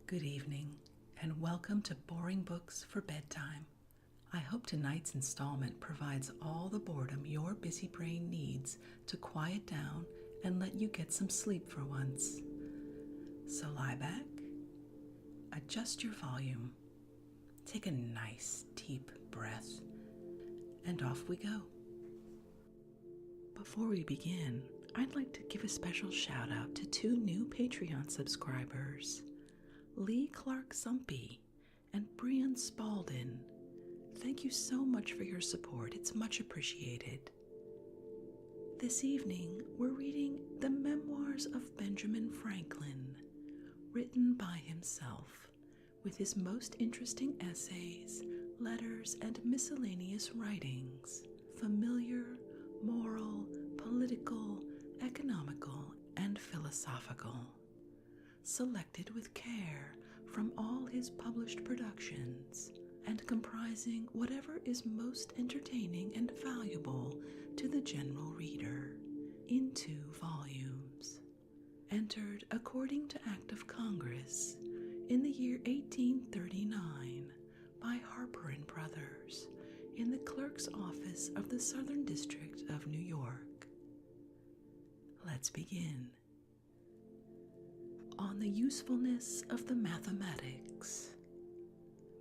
Good evening, and welcome to Boring Books for Bedtime. I hope tonight's installment provides all the boredom your busy brain needs to quiet down and let you get some sleep for once. So lie back, adjust your volume, take a nice deep breath, and off we go. Before we begin, I'd like to give a special shout out to two new Patreon subscribers, Lee Clark Zumpy and Brian Spalding. Thank you so much for your support. It's much appreciated. This evening, we're reading the Memoirs of Benjamin Franklin, written by himself, with his most interesting essays, letters, and miscellaneous writings, familiar, moral, political, economical, and philosophical, selected with care from all his published productions, and comprising whatever is most entertaining and valuable to the general reader, in 2 volumes. Entered according to Act of Congress in the year 1839 by Harper & Brothers in the Clerk's Office of the Southern District of New York. Let's begin. On the usefulness of the mathematics.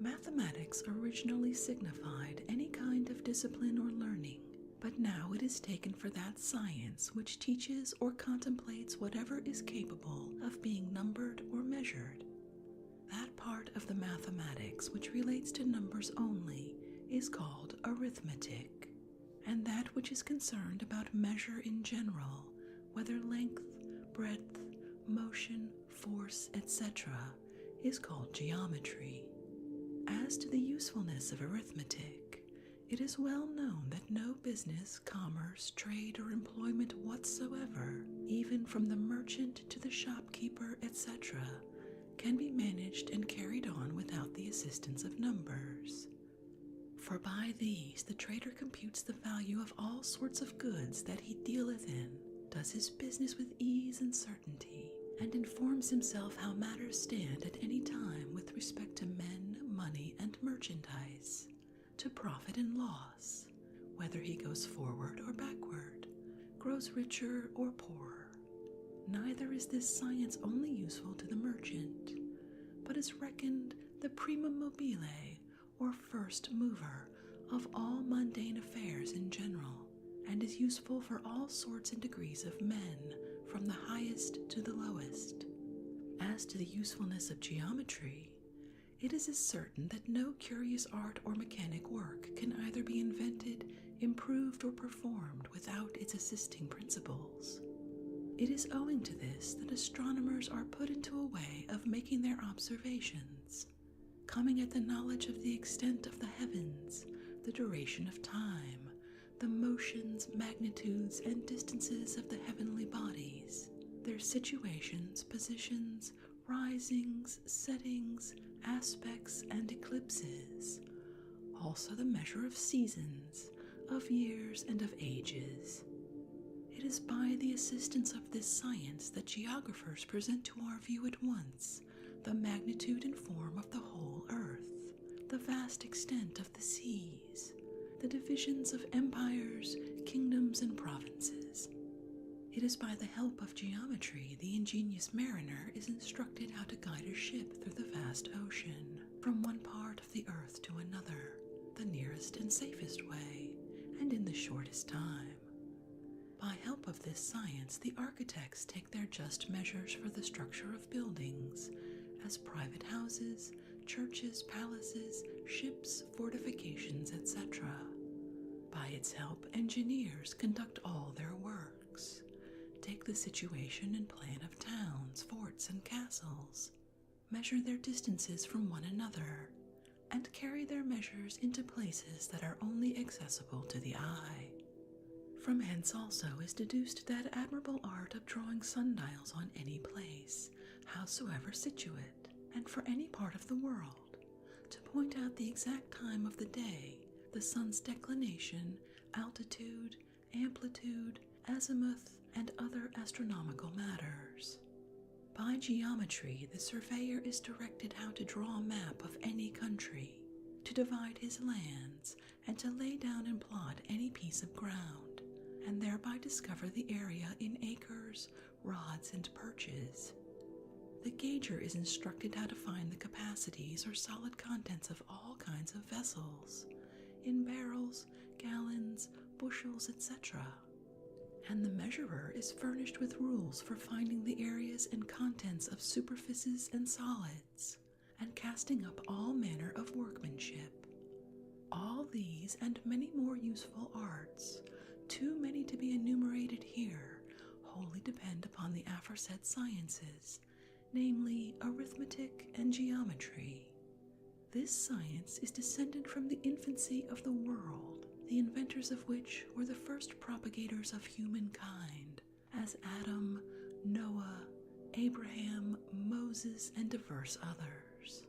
Mathematics originally signified any kind of discipline or learning, but now it is taken for that science which teaches or contemplates whatever is capable of being numbered or measured. That part of the mathematics which relates to numbers only is called arithmetic, and that which is concerned about measure in general, whether length, breadth, motion, force, etc., is called geometry. As to the usefulness of arithmetic, it is well known that no business, commerce, trade, or employment whatsoever, even from the merchant to the shopkeeper, etc., can be managed and carried on without the assistance of numbers. For by these the trader computes the value of all sorts of goods that he dealeth in, does his business with ease and certainty, and informs himself how matters stand at any time with respect to men, money, and merchandise, to profit and loss, whether he goes forward or backward, grows richer or poorer. Neither is this science only useful to the merchant, but is reckoned the primum mobile, or first mover, of all mundane affairs in general, and is useful for all sorts and degrees of men, from the highest to the lowest. As to the usefulness of geometry, it is as certain that no curious art or mechanic work can either be invented, improved, or performed without its assisting principles. It is owing to this that astronomers are put into a way of making their observations, coming at the knowledge of the extent of the heavens, the duration of time, the motions, magnitudes, and distances of the heavenly bodies, their situations, positions, risings, settings, aspects, and eclipses, also the measure of seasons, of years, and of ages. It is by the assistance of this science that geographers present to our view at once the magnitude and form of the whole earth, the vast extent of the seas, the divisions of empires, kingdoms, and provinces. It is by the help of geometry the ingenious mariner is instructed how to guide a ship through the vast ocean, from one part of the earth to another, the nearest and safest way, and in the shortest time. By help of this science, the architects take their just measures for the structure of buildings, as private houses, churches, palaces, ships, fortifications, etc. By its help, engineers conduct all their works, take the situation and plan of towns, forts, and castles, measure their distances from one another, and carry their measures into places that are only accessible to the eye. From hence also is deduced that admirable art of drawing sundials on any place, howsoever situate, and for any part of the world, to point out the exact time of the day, the sun's declination, altitude, amplitude, azimuth, and other astronomical matters. By By geometry, the surveyor is directed how to draw a map of any country, to divide his lands, and to lay down and plot any piece of ground, and thereby discover the area in acres, rods, and perches. The gauger is instructed how to find the capacities or solid contents of all kinds of vessels, in barrels, gallons, bushels, etc. And the measurer is furnished with rules for finding the areas and contents of superficies and solids, and casting up all manner of workmanship. All these and many more useful arts, too many to be enumerated here, wholly depend upon the aforesaid sciences, namely arithmetic and geometry. This science is descended from the infancy of the world, the inventors of which were the first propagators of humankind, as Adam, Noah, Abraham, Moses, and divers others.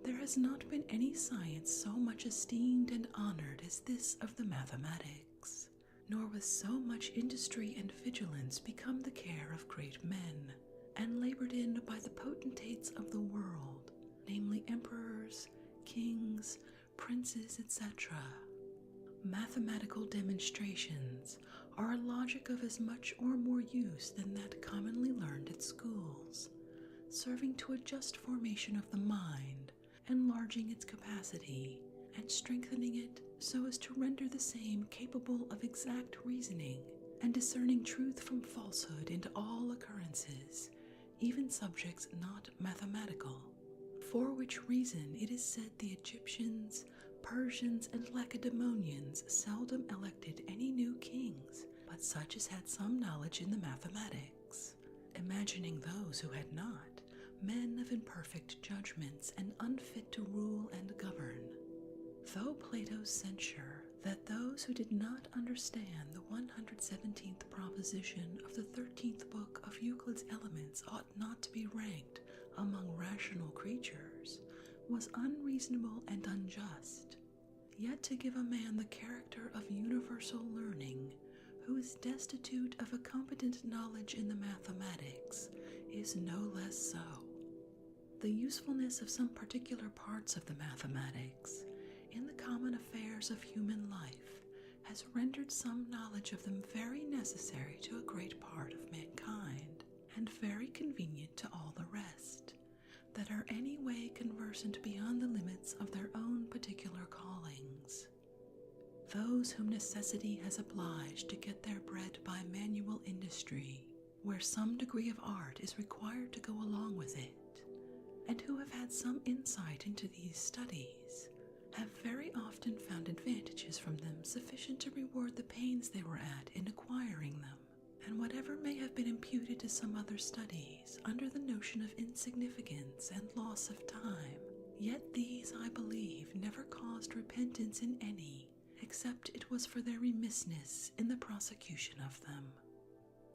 There has not been any science so much esteemed and honored as this of the mathematics, nor with so much industry and vigilance become the care of great men, and labored in by the potentates of the world, namely emperors, kings, princes, etc. Mathematical demonstrations are a logic of as much or more use than that commonly learned at schools, serving to a just formation of the mind, enlarging its capacity, and strengthening it so as to render the same capable of exact reasoning and discerning truth from falsehood into all occurrences, even subjects not mathematical, for which reason it is said the Egyptians, Persians, and Lacedaemonians seldom elected any new kings, but such as had some knowledge in the mathematics, imagining those who had not men of imperfect judgments and unfit to rule and govern. Though Plato's censure that those who did not understand the 117th proposition of the 13th book of Euclid's Elements ought not to be ranked among rational creatures was unreasonable and unjust, yet to give a man the character of universal learning, who is destitute of a competent knowledge in the mathematics, is no less so. The usefulness of some particular parts of the mathematics in the common affairs of human life has rendered some knowledge of them very necessary to a great part of mankind, and very convenient to all the rest, that are any way conversant beyond the limits of their own particular callings. Those whom necessity has obliged to get their bread by manual industry, where some degree of art is required to go along with it, and who have had some insight into these studies, have very often found advantages from them sufficient to reward the pains they were at in acquiring them, and whatever may have been imputed to some other studies under the notion of insignificance and loss of time, yet these, I believe, never caused repentance in any, except it was for their remissness in the prosecution of them.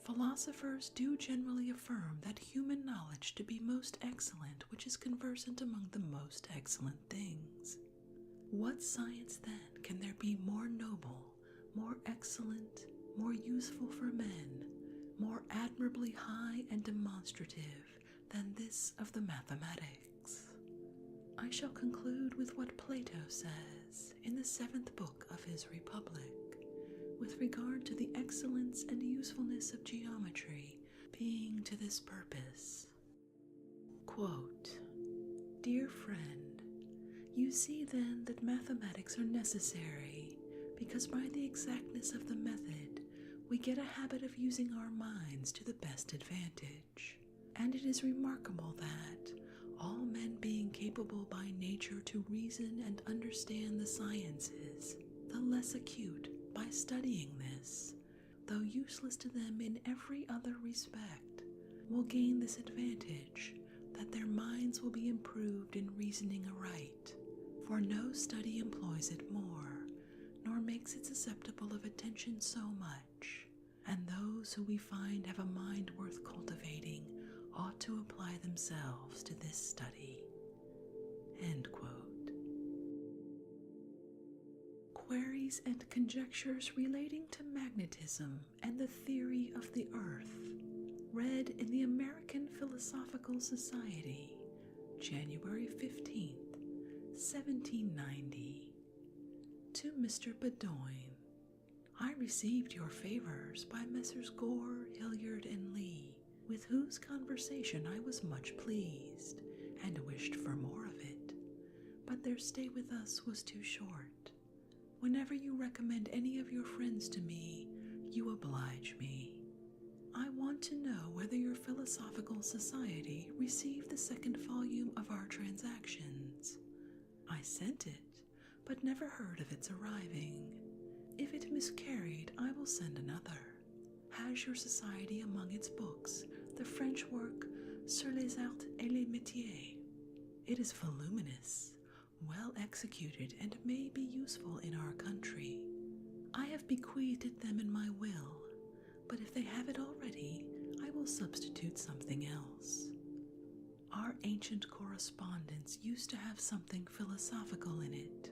Philosophers do generally affirm that human knowledge to be most excellent which is conversant among the most excellent things. What science, then, can there be more noble, more excellent, more useful for men, more admirably high and demonstrative than this of the mathematics? I shall conclude with what Plato says in the 7th book of his Republic, with regard to the excellence and usefulness of geometry being to this purpose. Quote, "Dear friend, you see then that mathematics are necessary, because by the exactness of the method we get a habit of using our minds to the best advantage, and it is remarkable that, all men being capable by nature to reason and understand the sciences, the less acute, by studying this, though useless to them in every other respect, will gain this advantage, that their minds will be improved in reasoning aright, for no study employs it more, nor makes it susceptible of attention so much, and those who we find have a mind worth cultivating ought to apply themselves to this study." End quote. Queries and conjectures relating to magnetism and the theory of the earth. read in the American Philosophical Society, January 15th, 1790. To Mr. Bedoin, I received your favors by Messrs. Gore, Hilliard, and Lee, with whose conversation I was much pleased, and wished for more of it, but their stay with us was too short. Whenever you recommend any of your friends to me, you oblige me. I want to know whether your Philosophical Society received the second volume of our Transactions. I sent it, but never heard of its arriving. If it miscarried, I will send another. Has your society among its books the French work Sur les arts et les métiers? It is voluminous, well executed, and may be useful in our country. I have bequeathed them in my will, but if they have it already, I will substitute something else. Our ancient correspondence used to have something philosophical in it.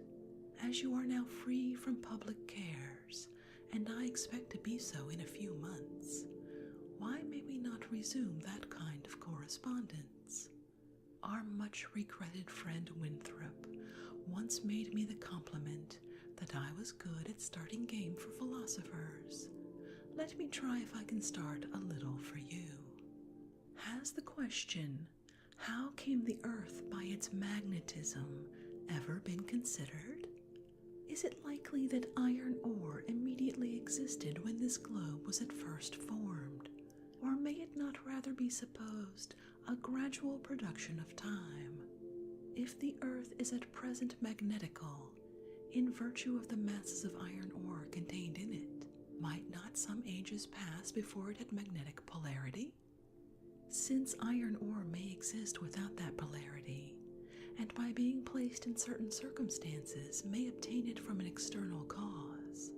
As you are now free from public cares, and I expect to be so in a few months, why may we not resume that kind of correspondence? Our much regretted friend Winthrop once made me the compliment that I was good at starting game for philosophers. Let me try if I can start a little for you. Has the question, how came the earth by its magnetism, ever been considered? Is it likely that iron ore immediately existed when this globe was at first formed? Or may it not rather be supposed a gradual production of time? If the earth is at present magnetical, in virtue of the masses of iron ore contained in it, might not some ages pass before it had magnetic polarity? Since iron ore may exist without that polarity, and by being placed in certain circumstances may obtain it from an external cause,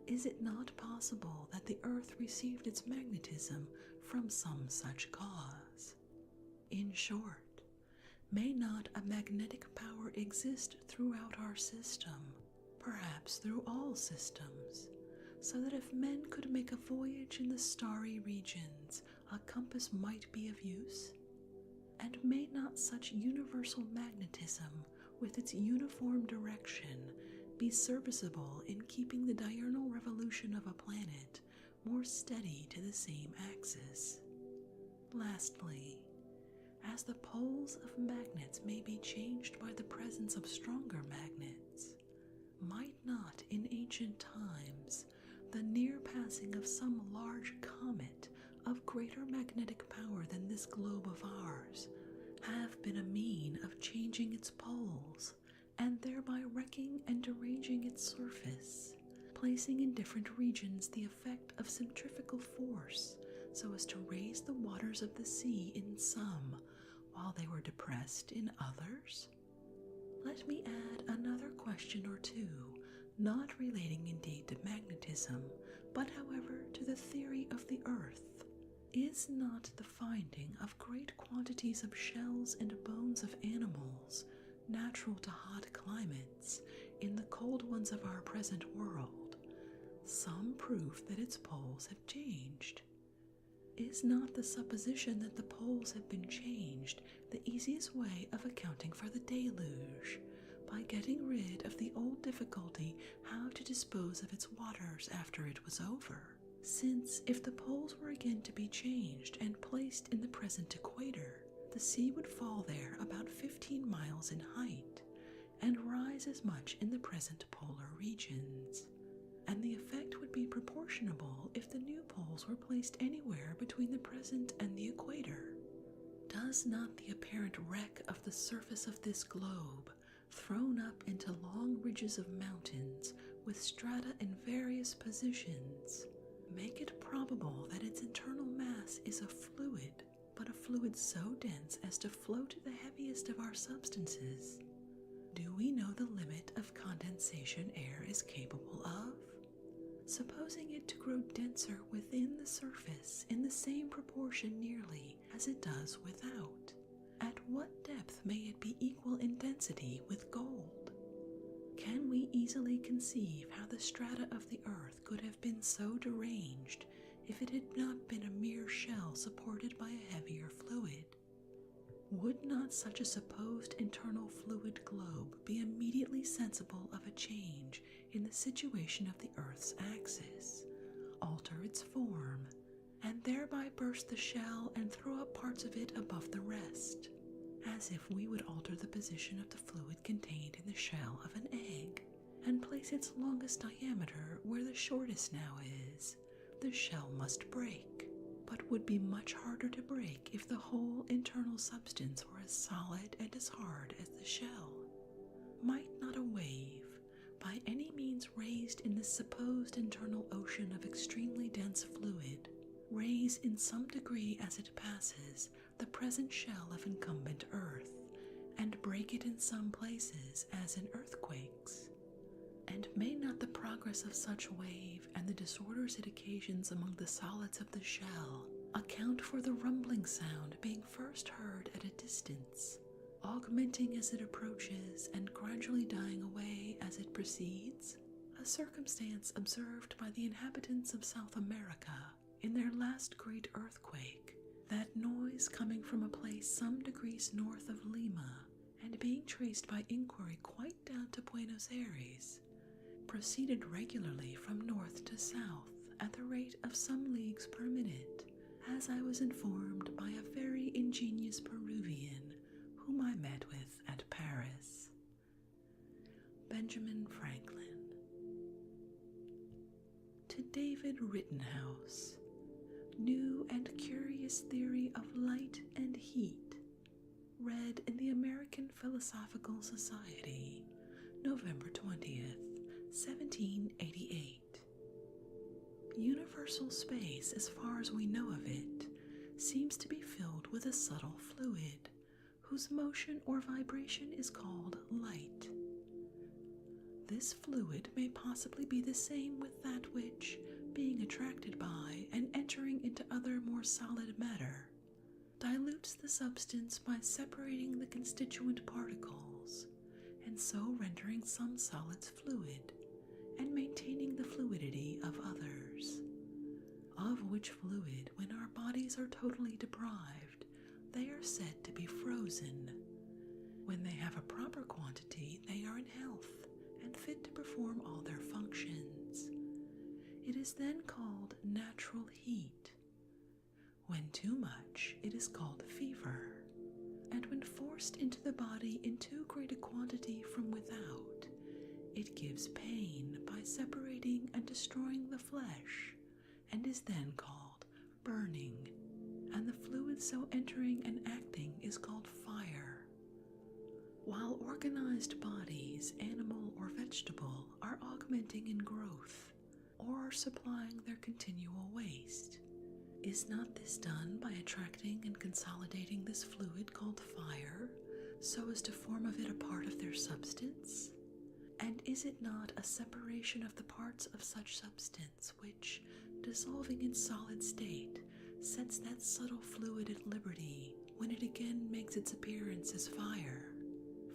is it not possible that the earth received its magnetism from some such cause? In short, may not a magnetic power exist throughout our system, perhaps through all systems, so that if men could make a voyage in the starry regions, a compass might be of use? And may not such universal magnetism, with its uniform direction, be serviceable in keeping the diurnal revolution of a planet more steady to the same axis? Lastly, as the poles of magnets may be changed by the presence of stronger magnets, might not in ancient times the near passing of some large comet of greater magnetic power than this globe of ours have been a mean of changing its poles, and thereby wrecking and deranging its surface, placing in different regions the effect of centrifugal force, so as to raise the waters of the sea in some, while they were depressed in others? Let me add another question or two, not relating indeed to magnetism, but however to the theory of the earth. Is not the finding of great quantities of shells and bones of animals, natural to hot climates, in the cold ones of our present world, some proof that its poles have changed? Is not the supposition that the poles have been changed the easiest way of accounting for the deluge, by getting rid of the old difficulty how to dispose of its waters after it was over? Since, if the poles were again to be changed and placed in the present equator, the sea would fall there about 15 miles in height, and rise as much in the present polar regions, and the effect would be proportionable if the new poles were placed anywhere between the present and the equator. Does not the apparent wreck of the surface of this globe, thrown up into long ridges of mountains with strata in various positions, make it probable that its internal mass is a fluid, but a fluid so dense as to float the heaviest of our substances? Do we know the limit of condensation air is capable of? Supposing it to grow denser within the surface in the same proportion nearly as it does without, at what depth may it be equal in density with gold? Can we easily conceive how the strata of the earth could have been so deranged if it had not been a mere shell supported by a heavier fluid? Would not such a supposed internal fluid globe be immediately sensible of a change in the situation of the Earth's axis, alter its form, and thereby burst the shell and throw up parts of it above the rest, as if we would alter the position of the fluid contained in the shell of an egg, and place its longest diameter where the shortest now is? The shell must break, but would be much harder to break if the whole internal substance were as solid and as hard as the shell. Might not a wave, by any means raised in this supposed internal ocean of extremely dense fluid, raise in some degree as it passes the present shell of incumbent earth, and break it in some places as in earthquakes? And may not the progress of such wave and the disorders it occasions among the solids of the shell account for the rumbling sound being first heard at a distance, augmenting as it approaches and gradually dying away as it proceeds? A circumstance observed by the inhabitants of South America in their last great earthquake, that noise coming from a place some degrees north of Lima, and being traced by inquiry quite down to Buenos Aires, proceeded regularly from north to south at the rate of some leagues per minute, as I was informed by a very ingenious Peruvian whom I met with at Paris. Benjamin Franklin. To David Rittenhouse, New and Curious Theory of Light and Heat, read in the American Philosophical Society, November 20th, 1788. Universal space, as far as we know of it, seems to be filled with a subtle fluid, whose motion or vibration is called light. This fluid may possibly be the same with that which, being attracted by and entering into other more solid matter, dilutes the substance by separating the constituent particles, and so rendering some solids fluid, and maintaining the fluidity of others, of which fluid, when our bodies are totally deprived, they are said to be frozen. When they have a proper quantity, they are in health, and fit to perform all their functions. It is then called natural heat. When too much, it is called fever, and when forced into the body in too great a quantity from without, it gives pain by separating and destroying the flesh, and is then called burning, and the fluid so entering and acting is called fire. While organized bodies, animal or vegetable, are augmenting in growth, or are supplying their continual waste, is not this done by attracting and consolidating this fluid called fire, so as to form of it a part of their substance? And is it not a separation of the parts of such substance which, dissolving in solid state, sets that subtle fluid at liberty when it again makes its appearance as fire?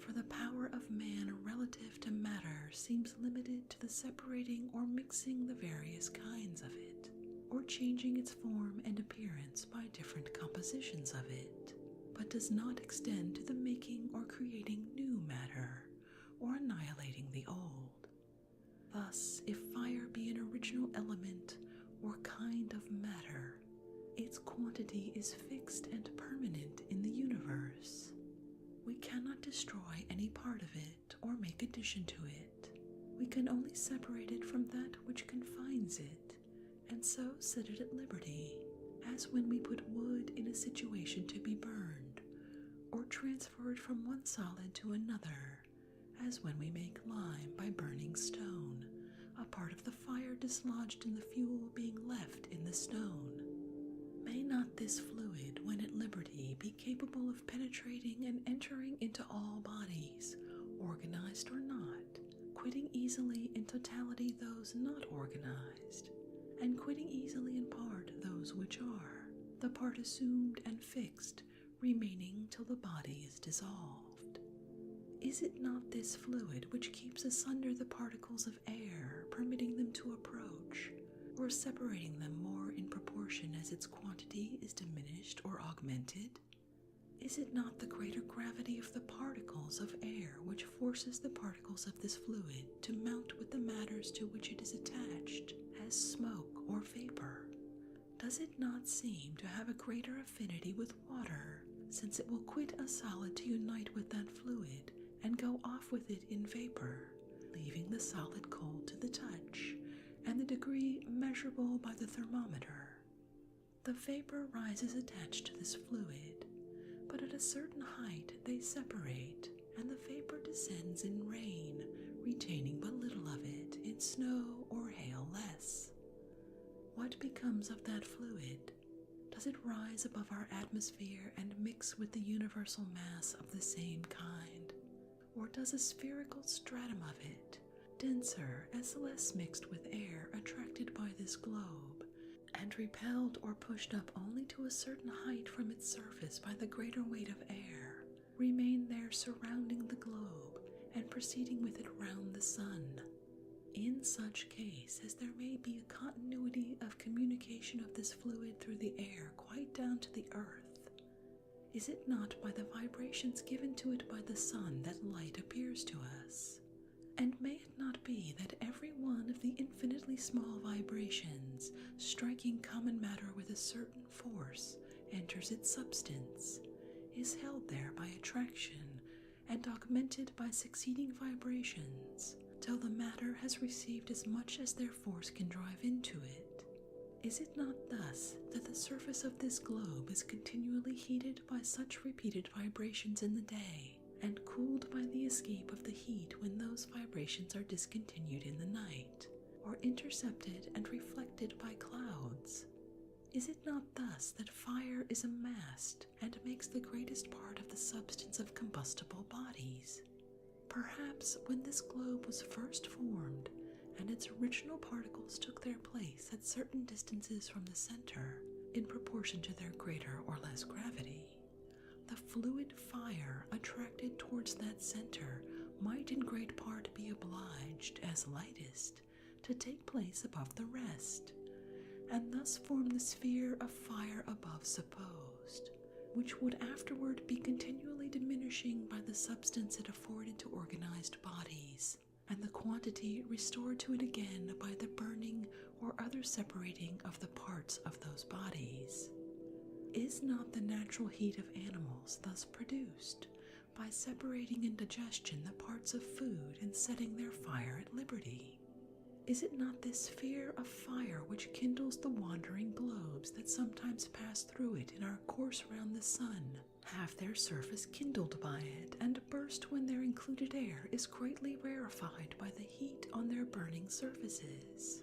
For the power of man relative to matter seems limited to the separating or mixing the various kinds of it, or changing its form and appearance by different compositions of it, but does not extend to the making or creating new matter, or annihilating the old. Thus, if fire be an original element or kind of matter, its quantity is fixed and permanent in the universe. We cannot destroy any part of it or make addition to it. We can only separate it from that which confines it, and so set it at liberty, as when we put wood in a situation to be burned, or transfer it from one solid to another, as when we make lime by burning stone, a part of the fire dislodged in the fuel being left in the stone. May not this fluid, when at liberty, be capable of penetrating and entering into all bodies, organized or not, quitting easily in totality those not organized, and quitting easily in part those which are, the part assumed and fixed, remaining till the body is dissolved? Is it not this fluid which keeps asunder the particles of air, permitting them to approach, or separating them more in proportion as its quantity is diminished or augmented? Is it not the greater gravity of the particles of air which forces the particles of this fluid to mount with the matters to which it is attached, as smoke or vapor? Does it not seem to have a greater affinity with water, since it will quit a solid to unite with that fluid and go off with it in vapor, leaving the solid cold to the touch, and the degree measurable by the thermometer? The vapor rises attached to this fluid, but at a certain height they separate, and the vapor descends in rain, retaining but little of it, in snow or hail less. What becomes of that fluid? Does it rise above our atmosphere and mix with the universal mass of the same kind? Or does a spherical stratum of it, denser as less mixed with air, attracted by this globe, and repelled or pushed up only to a certain height from its surface by the greater weight of air, remain there surrounding the globe and proceeding with it round the sun? In such case as there may be a continuity of communication of this fluid through the air quite down to the earth, is it not by the vibrations given to it by the sun that light appears to us? And may it not be that every one of the infinitely small vibrations, striking common matter with a certain force, enters its substance, is held there by attraction, and augmented by succeeding vibrations, till the matter has received as much as their force can drive into it? Is it not thus that the surface of this globe is continually heated by such repeated vibrations in the day, and cooled by the escape of the heat when those vibrations are discontinued in the night, or intercepted and reflected by clouds? Is it not thus that fire is amassed and makes the greatest part of the substance of combustible bodies? Perhaps when this globe was first formed, and its original particles took their place at certain distances from the center, in proportion to their greater or less gravity, the fluid fire attracted towards that center might in great part be obliged, as lightest, to take place above the rest, and thus form the sphere of fire above supposed, which would afterward be continually diminishing by the substance it afforded to organized bodies, and the quantity restored to it again by the burning or other separating of the parts of those bodies. Is not the natural heat of animals thus produced, by separating in digestion the parts of food and setting their fire at liberty? Is it not this sphere of fire which kindles the wandering globes that sometimes pass through it in our course round the sun, have their surface kindled by it, and burst when their included air is greatly rarefied by the heat on their burning surfaces?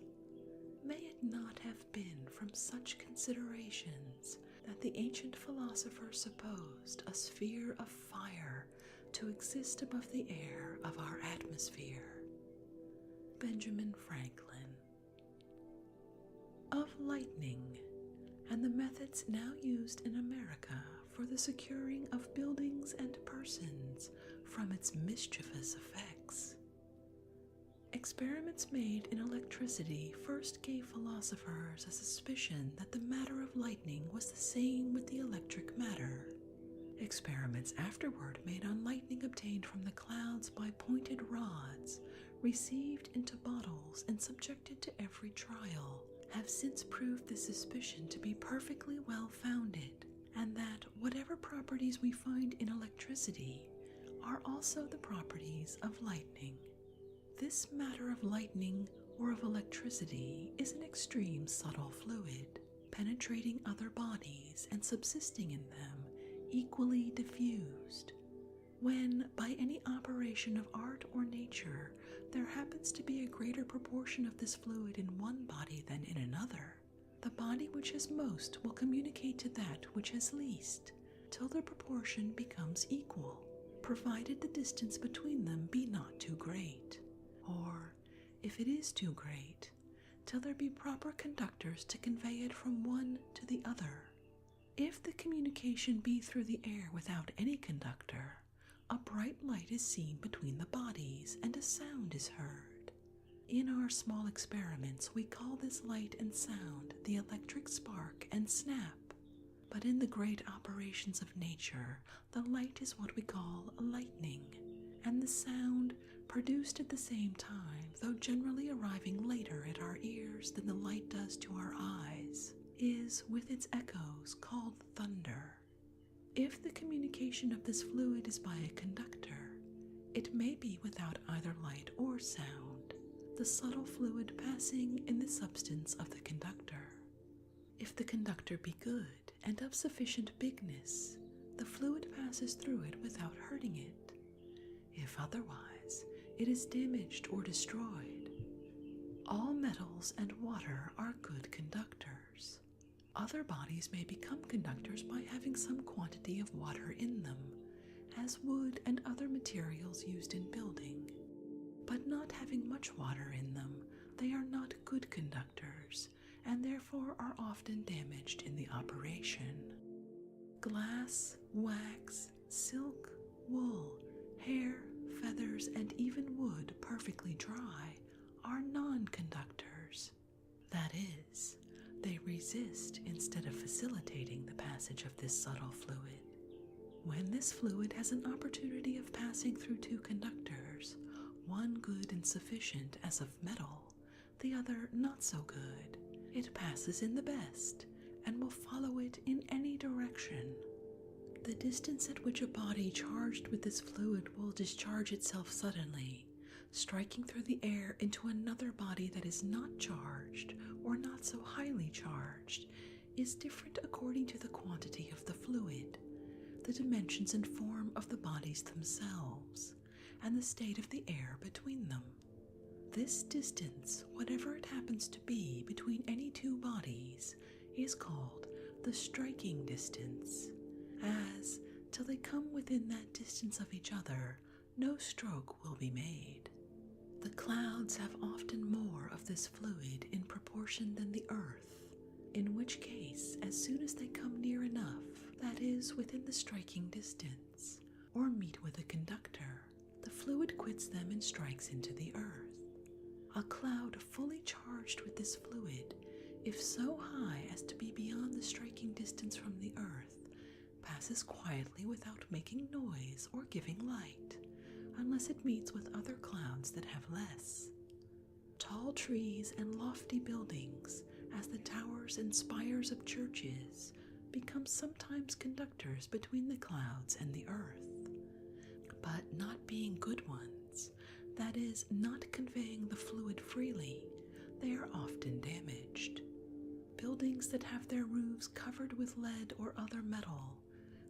May it not have been from such considerations that the ancient philosopher supposed a sphere of fire to exist above the air of our atmosphere? Benjamin Franklin. Of lightning, and the methods now used in America for the securing of buildings and persons from its mischievous effects. Experiments made in electricity first gave philosophers a suspicion that the matter of lightning was the same with the electric matter. Experiments afterward made on lightning obtained from the clouds by pointed rods, received into bottles and subjected to every trial, have since proved this suspicion to be perfectly well founded, and that whatever properties we find in electricity are also the properties of lightning. This matter of lightning or of electricity is an extreme subtle fluid, penetrating other bodies and subsisting in them, equally diffused. When, by any operation of art or nature, there happens to be a greater proportion of this fluid in one body than in another, the body which has most will communicate to that which has least, till the proportion becomes equal, provided the distance between them be not too great, or, if it is too great, till there be proper conductors to convey it from one to the other. If the communication be through the air without any conductor, a bright light is seen between the bodies, and a sound is heard. In our small experiments, we call this light and sound the electric spark and snap. But in the great operations of nature, the light is what we call lightning, and the sound, produced at the same time, though generally arriving later at our ears than the light does to our eyes, is, with its echoes, called thunder. If the communication of this fluid is by a conductor, it may be without either light or sound, the subtle fluid passing in the substance of the conductor. If the conductor be good and of sufficient bigness, the fluid passes through it without hurting it. If otherwise, it is damaged or destroyed. All metals and water are good conductors. Other bodies may become conductors by having some quantity of water in them, as wood and other materials used in building. But not having much water in them, they are not good conductors, and therefore are often damaged in the operation. Glass, wax, silk, wool, hair, feathers, and even wood perfectly dry are non-conductors. That is, they resist instead of facilitating the passage of this subtle fluid. When this fluid has an opportunity of passing through two conductors, one good and sufficient as of metal, the other not so good, it passes in the best, and will follow it in any direction. The distance at which a body charged with this fluid will discharge itself suddenly, striking through the air into another body that is not charged or not so highly charged, is different according to the quantity of the fluid, the dimensions and form of the bodies themselves, and the state of the air between them. This distance, whatever it happens to be between any two bodies, is called the striking distance, as, till they come within that distance of each other, no stroke will be made. The clouds have often more of this fluid in proportion than the earth, in which case, as soon as they come near enough, that is, within the striking distance, or meet with a conductor, the fluid quits them and strikes into the earth. A cloud fully charged with this fluid, if so high as to be beyond the striking distance from the earth, passes quietly without making noise or giving light, unless it meets with other clouds that have less. Tall trees and lofty buildings, as the towers and spires of churches, become sometimes conductors between the clouds and the earth, but not being good ones, that is, not conveying the fluid freely, they are often damaged. Buildings that have their roofs covered with lead or other metal,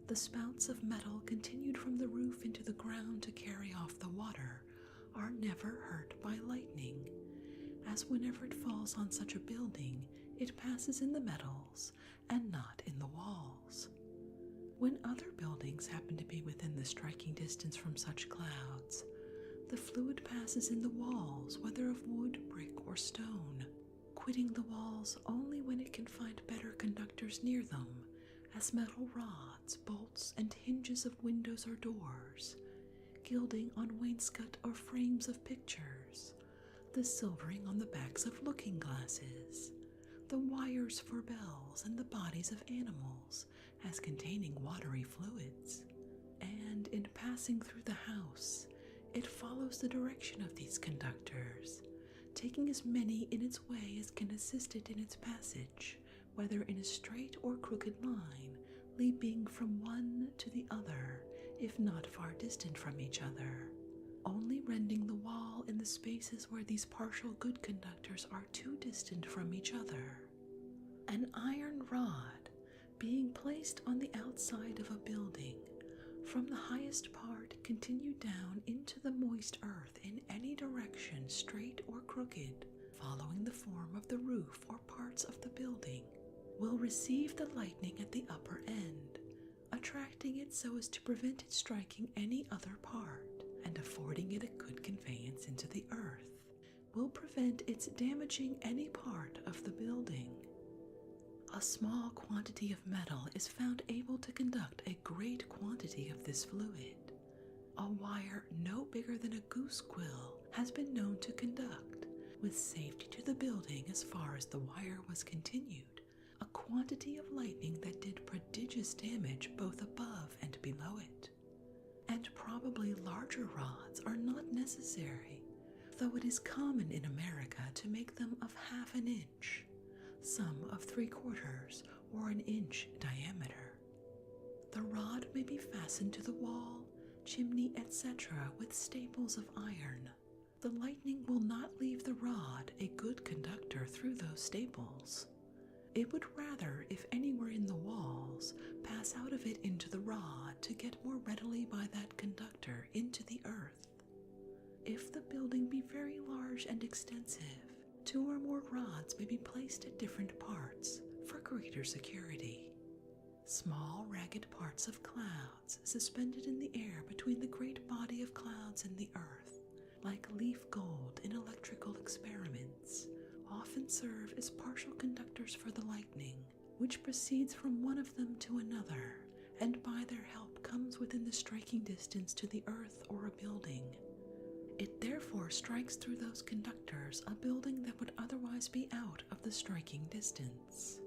the spouts of metal continued from the roof into the ground to carry off the water, are never hurt by lightning, as whenever it falls on such a building, it passes in the metals and not in the walls. When other buildings happen to be within the striking distance from such clouds, the fluid passes in the walls, whether of wood, brick, or stone, quitting the walls only when it can find better conductors near them, as metal rods, bolts, and hinges of windows or doors, gilding on wainscot or frames of pictures, the silvering on the backs of looking glasses, the wires for bells, and the bodies of animals as containing watery fluids. And in passing through the house, it follows the direction of these conductors, taking as many in its way as can assist it in its passage, whether in a straight or crooked line, leaping from one to the other, if not far distant from each other, only rending the wall in the spaces where these partial good conductors are too distant from each other. An iron rod, being placed on the outside of a building, from the highest part continued down into the moist earth in any direction, straight or crooked, following the form of the roof or parts of the building, will receive the lightning at the upper end, attracting it so as to prevent it striking any other part, and affording it a good conveyance into the earth, will prevent its damaging any part of the building. A small quantity of metal is found able to conduct a great quantity of this fluid. A wire no bigger than a goose quill has been known to conduct, with safety to the building as far as the wire was continued, a quantity of lightning that did prodigious damage both above and below it. And probably larger rods are not necessary, though it is common in America to make them of half an inch, some of 3/4 or an inch diameter. The rod may be fastened to the wall, chimney, etc. with staples of iron. The lightning will not leave the rod a good conductor through those staples. It would rather, if anywhere in the walls, pass out of it into the rod to get more readily by that conductor into the earth. If the building be very large and extensive, 2 or more rods may be placed at different parts for greater security. Small ragged parts of clouds suspended in the air between the great body of clouds and the earth, like leaf gold in electrical experiments, often serve as partial conductors for the lightning, which proceeds from one of them to another, and by their help comes within the striking distance to the earth or a building. It therefore strikes through those conductors a building that would otherwise be out of the striking distance.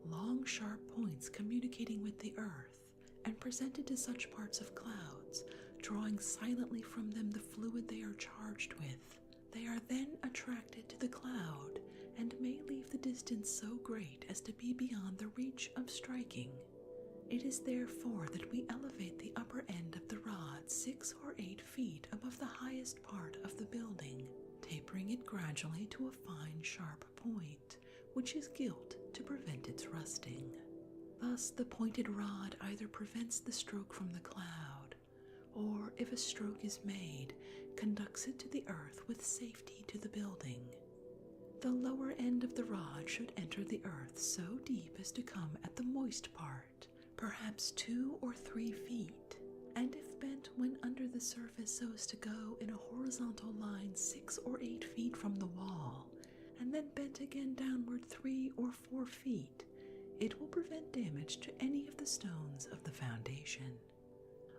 Long sharp points communicating with the earth, and presented to such parts of clouds, drawing silently from them the fluid they are charged with, they are then attracted to the cloud, and may leave the distance so great as to be beyond the reach of striking. It is therefore that we elevate the upper end of the rod 6 or 8 feet above the highest part of the building, tapering it gradually to a fine sharp point, which is gilt to prevent its rusting. Thus the pointed rod either prevents the stroke from the cloud, or, if a stroke is made, conducts it to the earth with safety to the building. The lower end of the rod should enter the earth so deep as to come at the moist part, perhaps 2 or 3 feet, and if bent when under the surface so as to go in a horizontal line 6 or 8 feet from the wall, and then bent again downward 3 or 4 feet, it will prevent damage to any of the stones of the foundation.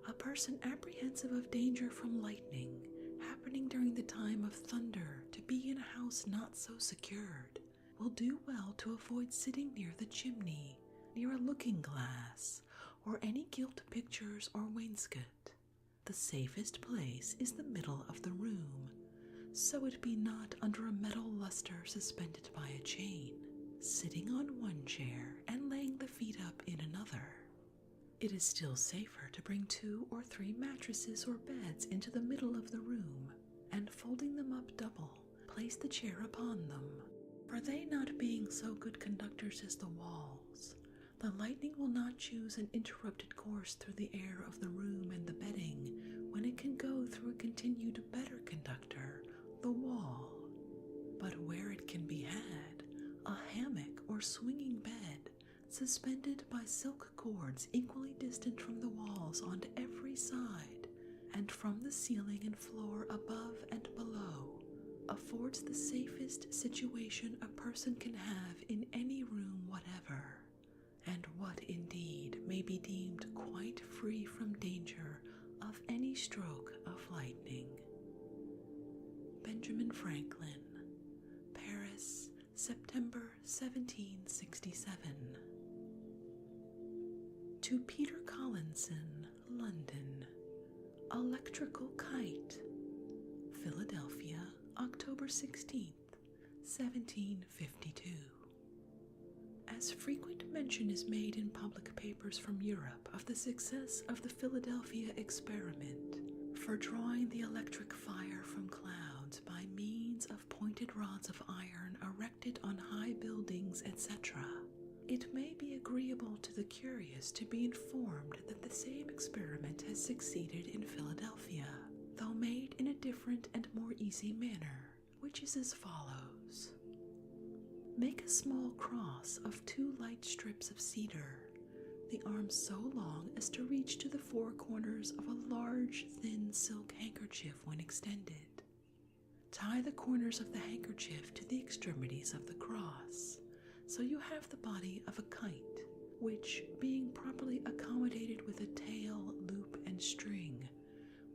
A person apprehensive of danger from lightning, happening during the time of thunder to be in a house not so secured, will do well to avoid sitting near the chimney, near a looking glass, or any gilt pictures or wainscot. The safest place is the middle of the room, so it be not under a metal luster suspended by a chain, sitting on one chair and laying the feet up in another. It is still safer to bring 2 or 3 mattresses or beds into the middle of the room, and folding them up double, place the chair upon them, for they not being so good conductors as the walls, the lightning will not choose an interrupted course through the air of the room and the bedding, when it can go through a continued better conductor, the wall. But where it can be had, a hammock or swinging bed, suspended by silk cords equally distant from the walls on every side, and from the ceiling and floor above and below, affords the safest situation a person can have in any room whatever, and what indeed may be deemed quite free from danger of any stroke of lightning. Benjamin Franklin, Paris, September 1767. To Peter Collinson, London, Electrical Kite, Philadelphia, October 16th, 1752. As frequent mention is made in public papers from Europe of the success of the Philadelphia experiment for drawing the electric fire from clouds by means of pointed rods of iron erected on high buildings, etc., it may be agreeable to the curious to be informed that the same experiment has succeeded in Philadelphia, though made in a different and more easy manner, which is as follows. Make a small cross of 2 light strips of cedar, the arms so long as to reach to the 4 corners of a large, thin silk handkerchief when extended. Tie the corners of the handkerchief to the extremities of the cross, so you have the body of a kite, which, being properly accommodated with a tail, loop, and string,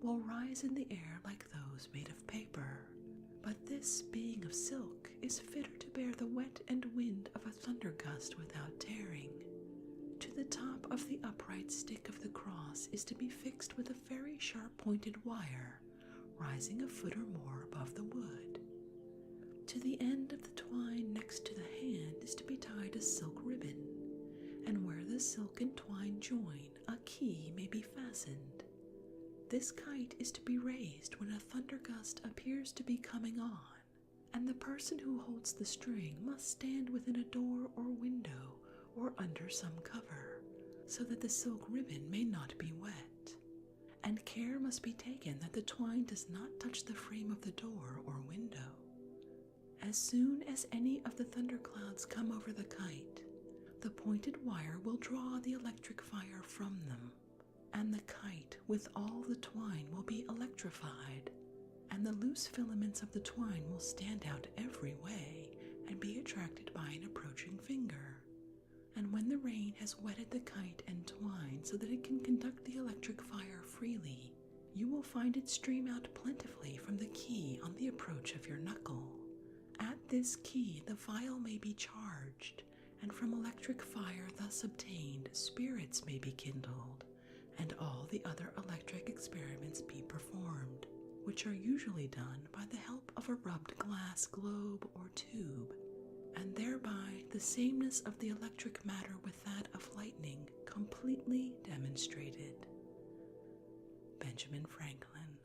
will rise in the air like those made of paper. But this This, being of silk, is fitter to bear the wet and wind of a thunder gust without tearing. To the top of the upright stick of the cross is to be fixed with a very sharp-pointed wire, rising a foot or more above the wood. To the end of the twine next to the hand is to be tied a silk ribbon, and where the silk and twine join, a key may be fastened. This kite is to be raised when a thunder gust appears to be coming on, and the person who holds the string must stand within a door or window or under some cover, so that the silk ribbon may not be wet. And care must be taken that the twine does not touch the frame of the door or window. As soon as any of the thunderclouds come over the kite, the pointed wire will draw the electric fire from them, and the kite with all the twine will be electrified, and the loose filaments of the twine will stand out every way and be attracted by an approaching finger. And when the rain has wetted the kite and twine so that it can conduct the electric fire freely, you will find it stream out plentifully from the key on the approach of your knuckle. At this key the vial may be charged, and from electric fire thus obtained spirits may be kindled, and all the other electric experiments be performed, which are usually done by the help of a rubbed glass globe or tube, and thereby the sameness of the electric matter with that of lightning completely demonstrated. Benjamin Franklin.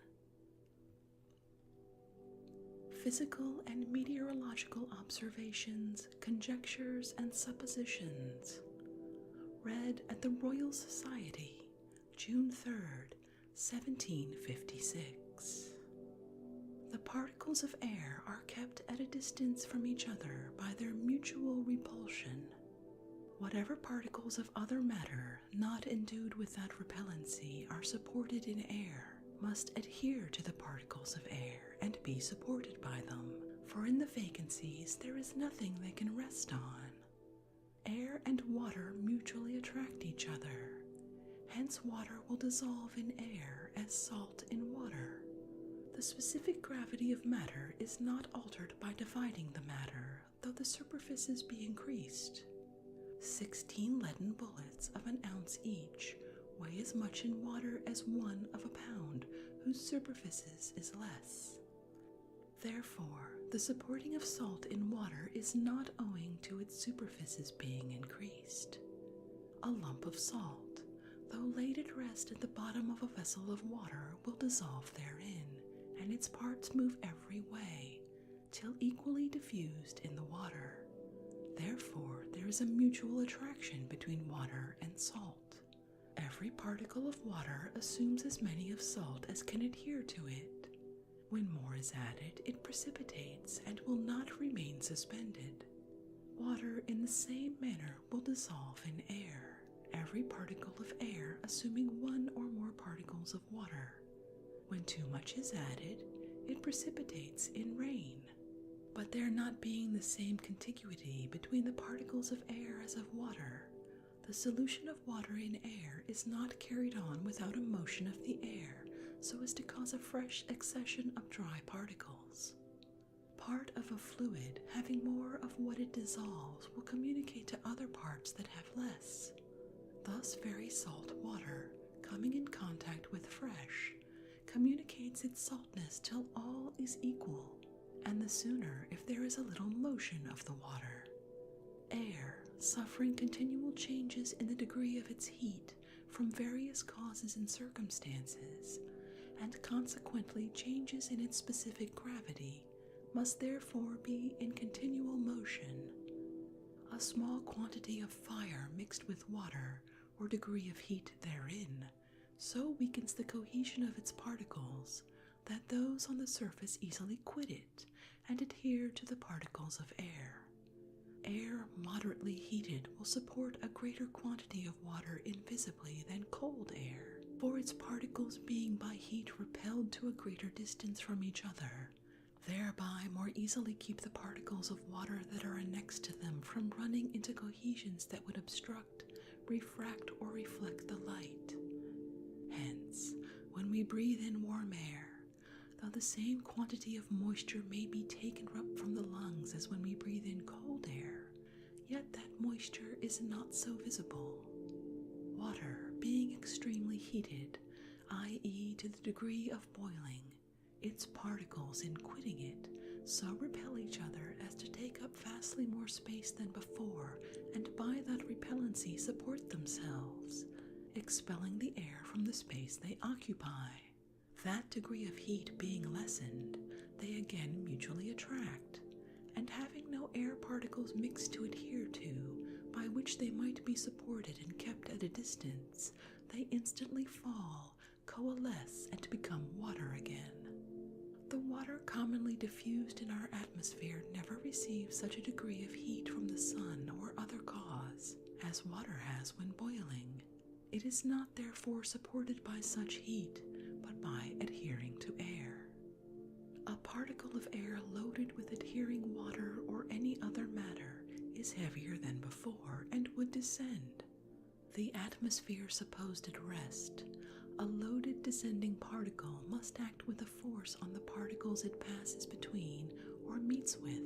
Physical and meteorological observations, conjectures, and suppositions. Read at the Royal Society, June 3rd, 1756. The particles of air are kept at a distance from each other by their mutual repulsion. Whatever particles of other matter not endued with that repellency are supported in air must adhere to the particles of air and be supported by them, for in the vacancies there is nothing they can rest on. Air and water mutually attract each other, hence water will dissolve in air as salt in water. The specific gravity of matter is not altered by dividing the matter, though the superficies be increased. 16 leaden bullets of an ounce each weigh as much in water as 1 of a pound, whose superficies is less. Therefore, the supporting of salt in water is not owing to its superficies being increased. A lump of salt, though laid at rest at the bottom of a vessel of water, will dissolve therein, and its parts move every way, till equally diffused in the water. Therefore, there is a mutual attraction between water and salt. Every particle of water assumes as many of salt as can adhere to it. When more is added, it precipitates and will not remain suspended. Water in the same manner will dissolve in air, every particle of air assuming 1 or more particles of water. When too much is added, it precipitates in rain. But there not being the same contiguity between the particles of air as of water, the solution of water in air is not carried on without a motion of the air, so as to cause a fresh accession of dry particles. Part of a fluid having more of what it dissolves will communicate to other parts that have less. Thus very salt water, coming in contact with fresh, communicates its saltness till all is equal, and the sooner if there is a little motion of the water. Air, suffering continual changes in the degree of its heat from various causes and circumstances, and consequently changes in its specific gravity, must therefore be in continual motion. A small quantity of fire mixed with water, or degree of heat therein, so weakens the cohesion of its particles, that those on the surface easily quit it, and adhere to the particles of air. Air moderately heated will support a greater quantity of water invisibly than cold air, for its particles being by heat repelled to a greater distance from each other, thereby more easily keep the particles of water that are annexed to them from running into cohesions that would obstruct, refract, or reflect the light. Hence, when we breathe in warm air, though the the same quantity of moisture may be taken up from the lungs as when we breathe in cold air, yet that moisture is not so visible. Water being extremely heated, i.e., to the degree of boiling, its particles in quitting it so repel each other as to take up vastly more space than before, and by that repellency support themselves, expelling the air from the space they occupy. That degree of heat being lessened, they again mutually attract, and having no air particles mixed to adhere to, by which they might be supported and kept at a distance, they instantly fall, coalesce, and become water again. The water commonly diffused in our atmosphere never receives such a degree of heat from the sun or other cause as water has when boiling. It is not therefore supported by such heat, but by adhering to air. A particle of air loaded with adhering water or any other matter is heavier than before and would descend. The atmosphere supposed at rest, a loaded descending particle must act with a force on the particles it passes between or meets with,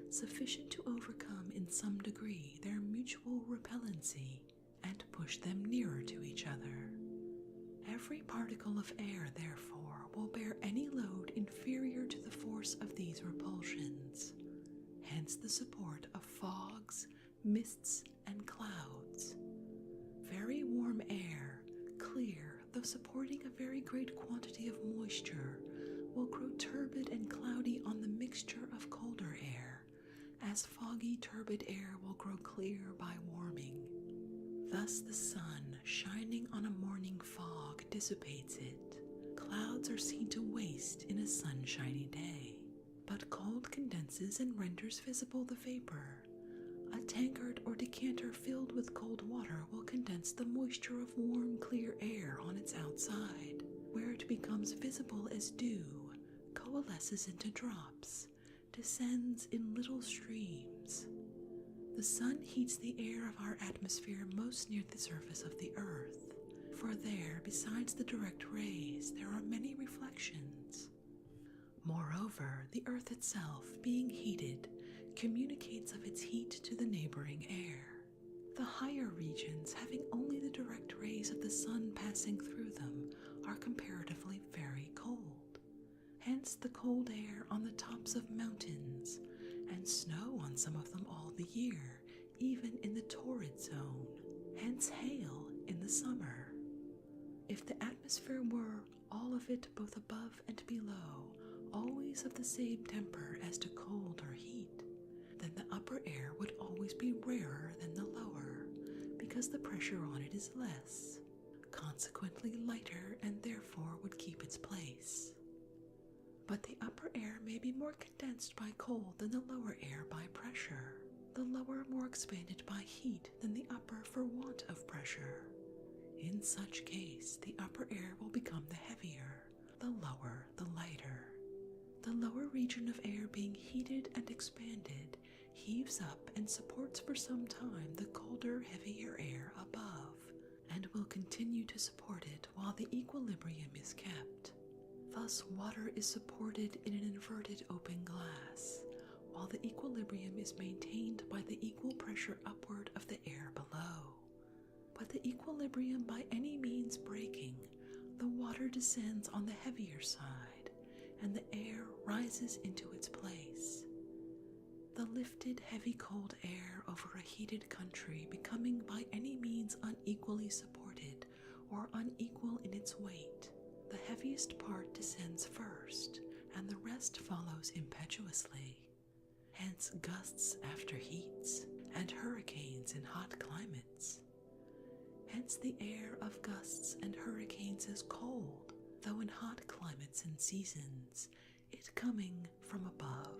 sufficient to overcome in some degree their mutual repellency and push them nearer to each other. Every particle of air, therefore, will bear any load inferior to the force of these repulsions. Hence the support of fogs, mists, and clouds. Very warm air, clear, though supporting a very great quantity of moisture, will grow turbid and cloudy on the mixture of colder air, as foggy, turbid air will grow clear by warming. Thus the sun, shining on a morning fog, dissipates it. Clouds are seen to waste in a sunshiny day, but cold condenses and renders visible the vapor. A tankard or decanter filled with cold water will condense the moisture of warm, clear air on its outside, where it becomes visible as dew, coalesces into drops, descends in little streams. The sun heats the air of our atmosphere most near the surface of the earth, for there, besides the direct rays, there are many reflections. Moreover, the earth itself, being heated, communicates of its heat to the neighboring air. The higher regions, having only the direct rays of the sun passing through them, are comparatively very cold. Hence the cold air on the tops of mountains, and snow on some of them all the year, even in the torrid zone, hence hail in the summer. If the atmosphere were, all of it both above and below, always of the same temper as to cold or heat, then the upper air would always be rarer than the lower, because the pressure on it is less, consequently lighter, and therefore would keep its place. But the upper air may be more condensed by cold than the lower air by pressure, the lower more expanded by heat than the upper for want of pressure. In such case, the upper air will become the heavier, the lower the lighter. The lower region of air being heated and expanded heaves up and supports for some time the colder, heavier air above, and will continue to support it while the equilibrium is kept. Thus water is supported in an inverted open glass, while the equilibrium is maintained by the equal pressure upward of the air below. But the equilibrium by any means breaking, the water descends on the heavier side, and the air rises into its place. The lifted, heavy, cold air over a heated country becoming by any means unequally supported or unequal in its weight, the heaviest part descends first, and the rest follows impetuously. Hence gusts after heats, and hurricanes in hot climates. Hence the air of gusts and hurricanes is cold, though in hot climates and seasons, it coming from above.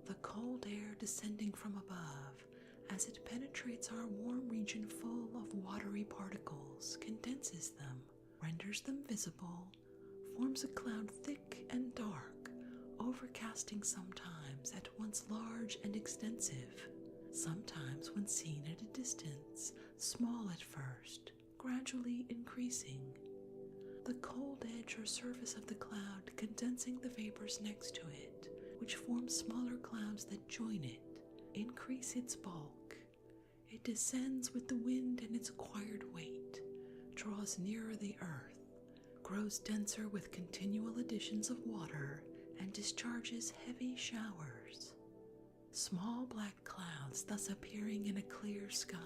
The cold air descending from above, as it penetrates our warm region full of watery particles, condenses them, renders them visible, forms a cloud thick and dark, overcasting sometimes at once large and extensive, sometimes when seen at a distance, small at first, gradually increasing. the cold edge or surface of the cloud condensing the vapors next to it, which form smaller clouds that join it, increase its bulk. It descends with the wind and its acquired weight, draws nearer the earth, grows denser with continual additions of water, and discharges heavy showers. Small black clouds thus appearing in a clear sky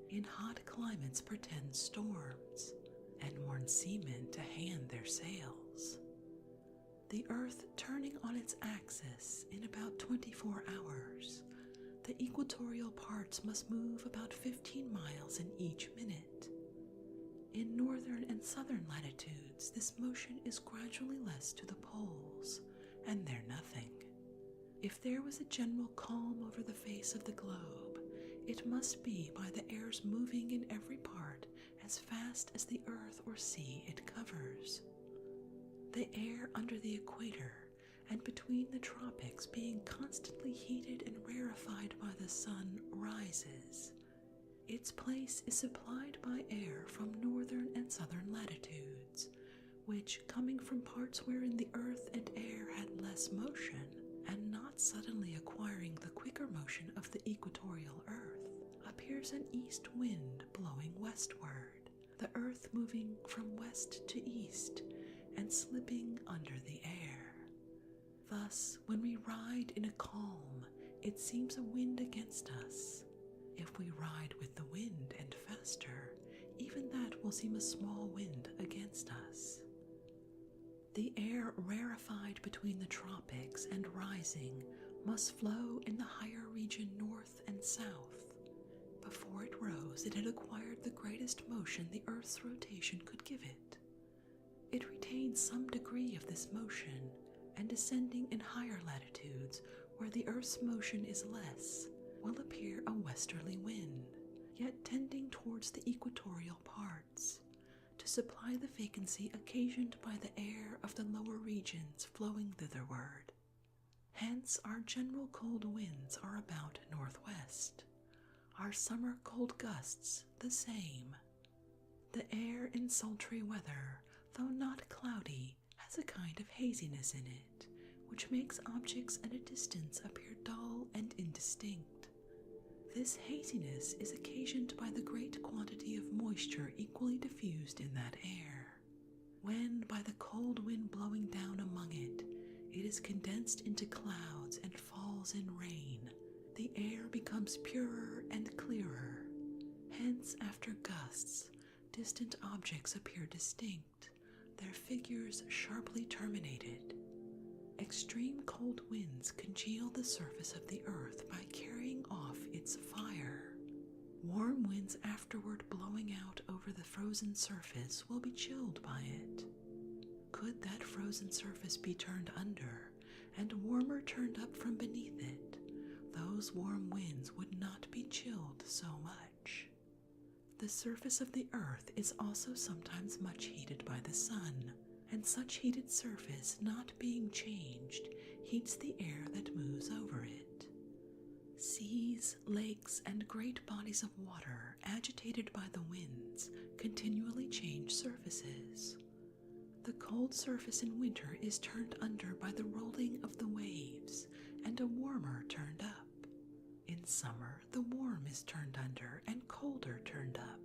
in hot climates portend storms, and warn seamen to hand their sails. The earth turning on its axis in about 24 hours, the equatorial parts must move about 15 miles in each minute. In northern and southern latitudes, this motion is gradually less to the poles, and they're nothing. If there was a general calm over the face of the globe, it must be by the air's moving in every part as fast as the earth or sea it covers. The air under the equator and between the tropics being constantly heated and rarefied by the sun rises. Its place is supplied by air from northern and southern latitudes, which, coming from parts wherein the earth and air had less motion, and not suddenly acquiring the quicker motion of the equatorial earth, appears an east wind blowing westward, the earth moving from west to east and slipping under the air. Thus, when we ride in a calm, it seems a wind against us. If we ride with the wind and faster, even that will seem a small wind against us. The air rarefied between the tropics and rising must flow in the higher region north and south. Before it rose, it had acquired the greatest motion the earth's rotation could give it. It retains some degree of this motion, and descending in higher latitudes, where the earth's motion is less, will appear a westerly wind, yet tending towards the equatorial parts, to supply the vacancy occasioned by the air of the lower regions flowing thitherward. Hence our general cold winds are about northwest, our summer cold gusts the same. The air in sultry weather, though not cloudy, has a kind of haziness in it, which makes objects at a distance appear dull and indistinct. This haziness is occasioned by the great quantity of moisture equally diffused in that air. When, by the cold wind blowing down among it, it is condensed into clouds and falls in rain, the air becomes purer and clearer. Hence, after gusts, distant objects appear distinct, their figures sharply terminated. Extreme cold winds congeal the surface of the earth by carrying off its fire. Warm winds afterward blowing out over the frozen surface will be chilled by it. Could that frozen surface be turned under, and warmer turned up from beneath it, those warm winds would not be chilled so much. The surface of the earth is also sometimes much heated by the sun, and such heated surface not being changed heats the air that moves over it. Seas, lakes, and great bodies of water agitated by the winds continually change surfaces. The cold surface in winter is turned under by the rolling of the waves, and a warmer turned up. In summer, the warm is turned under and colder turned up,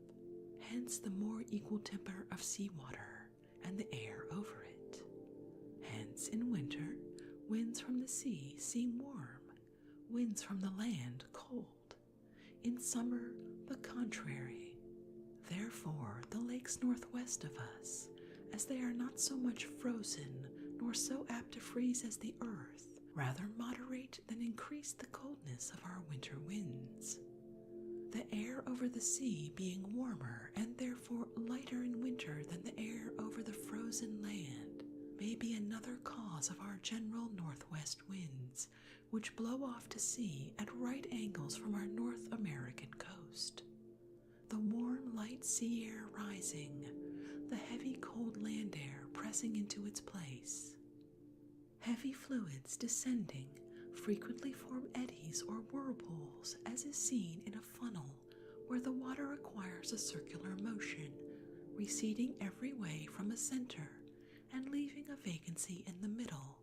hence the more equal temper of seawater and the air over it. Hence, in winter, winds from the sea seem warm, winds from the land cold. In summer, the contrary. Therefore, the lakes northwest of us, as they are not so much frozen nor so apt to freeze as the earth, rather moderate than increase the coldness of our winter winds. The air over the sea being warmer and therefore lighter in winter than the air over the frozen land may be another cause of our general northwest winds, which blow off to sea at right angles from our North American coast. The warm, light sea air rising, the heavy, cold land air pressing into its place. Heavy fluids descending frequently form eddies or whirlpools, as is seen in a funnel where the water acquires a circular motion, receding every way from a center and leaving a vacancy in the middle,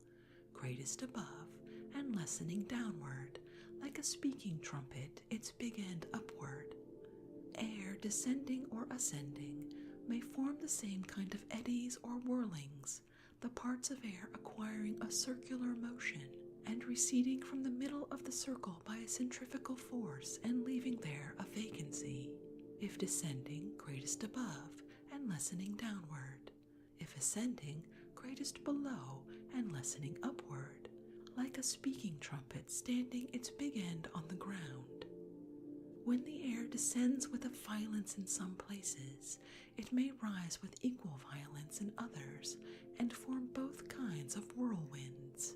greatest above and lessening downward, like a speaking trumpet, its big end upward. Air descending or ascending may form the same kind of eddies or whirlings, the parts of air acquiring a circular motion and receding from the middle of the circle by a centrifugal force and leaving there a vacancy, if descending, greatest above and lessening downward, if ascending, greatest below and lessening upward, like a speaking trumpet standing its big end on the ground. When the air descends with a violence in some places, it may rise with equal violence in others and form both kinds of whirlwinds.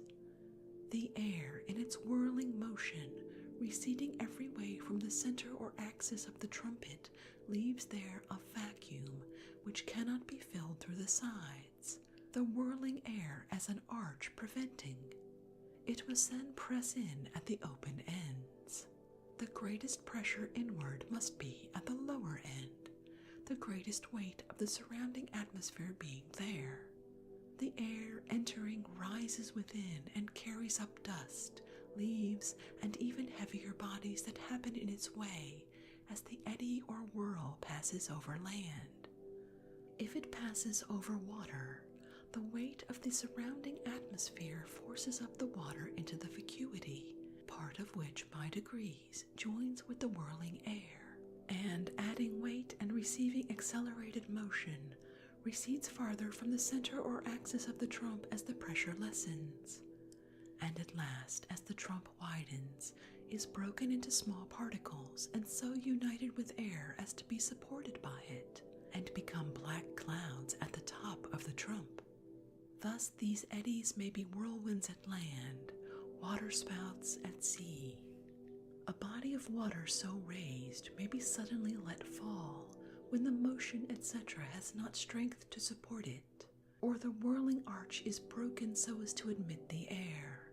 The air, in its whirling motion, receding every way from the center or axis of the trumpet, leaves there a vacuum which cannot be filled through the sides, the whirling air as an arch preventing. It must then press in at the open ends. The greatest pressure inward must be at the lower end, the greatest weight of the surrounding atmosphere being there. The air entering rises within and carries up dust, leaves, and even heavier bodies that happen in its way as the eddy or whirl passes over land. If it passes over water, the weight of the surrounding atmosphere forces up the water into the vacuity, part of which by degrees joins with the whirling air, and adding weight and receiving accelerated motion, recedes farther from the center or axis of the trump as the pressure lessens, and at last, as the trump widens, is broken into small particles and so united with air as to be supported by it, and become black clouds at the top of the trump. Thus these eddies may be whirlwinds at land, waterspouts at sea. A body of water so raised may be suddenly let fall, when the motion, etc., has not strength to support it, or the whirling arch is broken so as to admit the air.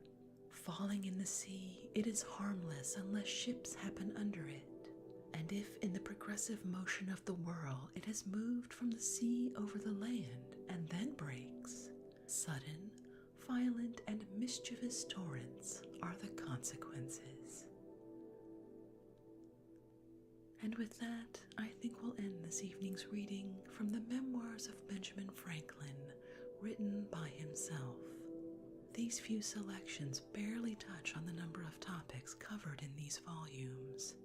Falling in the sea, it is harmless unless ships happen under it, and if in the progressive motion of the whirl it has moved from the sea over the land and then breaks, sudden, violent, and mischievous torrents are the consequences. And with that, I think we'll end this evening's reading from the Memoirs of Benjamin Franklin, written by himself. These few selections barely touch on the number of topics covered in these volumes.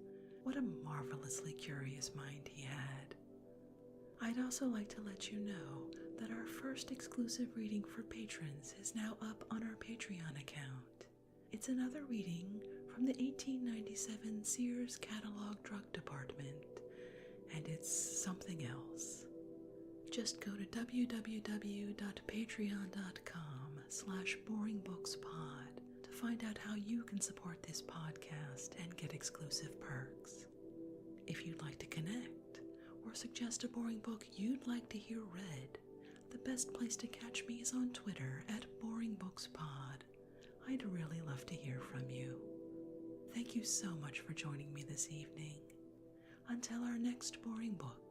What a marvelously curious mind he had. I'd also like to let you know that our first exclusive reading for patrons is now up on our Patreon account. It's another reading from the 1897 Sears Catalog Drug Department, and it's something else. Just go to www.patreon.com/boringbookspod to find out how you can support this podcast and get exclusive perks. If you'd like to connect or suggest a boring book you'd like to hear read, the best place to catch me is on Twitter @boringbookspod. I'd really love to hear from you. Thank you so much for joining me this evening. Until our next boring book,